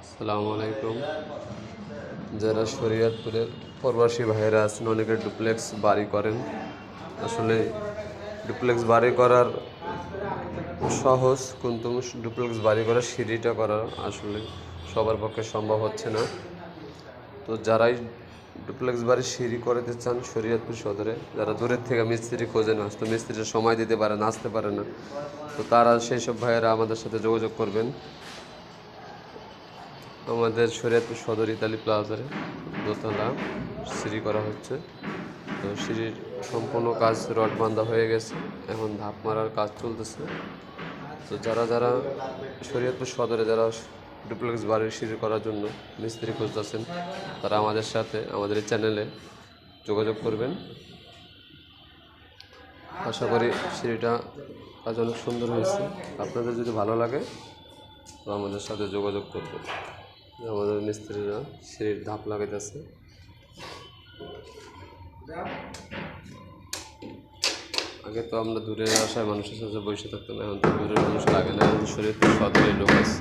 আসসালামু আলাইকুম। যারা শরীয়তপুরের প্রবাসী ভাইয়েরা আছেন, অনেকে ডুপ্লেক্স বাড়ি করেন। আসলে ডুপ্লেক্স বাড়ি করার সহজ, কিন্তু ডুপ্লেক্স বাড়ি করার সিঁড়িটা করা আসলে সবার পক্ষে সম্ভব হচ্ছে না। তো যারাই ডুপ্লেক্স বাড়ির সিঁড়ি করতে চান শরীয়তপুর সদরে, যারা দূরের থেকে মিস্ত্রি খোঁজেন, আসতে মিস্ত্রির সময় দিতে পারে না, আসতে পারে না, তো তারা সেই সব ভাইয়েরা আমাদের সাথে যোগাযোগ করবেন। আমাদের শরীয়তপুর সদর ইতালি প্লাজারে দোতলা সিঁড়ি করা হচ্ছে। তো সিঁড়ির সম্পূর্ণ কাজ রড বাঁধা হয়ে গেছে, এখন ধাপ মারার কাজ চলতেছে। তো যারা শরীয়তপুর সদরে যারা ডুপ্লেক্স বাড়ির সিঁড়ি করার জন্য মিস্ত্রি খুঁজতেছেন, তারা আমাদের সাথে আমাদের এই চ্যানেলে যোগাযোগ করবেন। আশা করি সিঁড়িটা কাজ অনেক সুন্দর হয়েছে। আপনাদের যদি ভালো লাগে তো আমাদের সাথে যোগাযোগ করবেন। আমাদের মিস্ত্রিরা সিঁড়ির ধাপ লাগাইতেছে। আগে তো আমরা দূরের আশায় মানুষের সাথে বসে থাকতাম, এখন তো দূরের মানুষ লাগে না, এখন শরীর সদরে লোক আছে।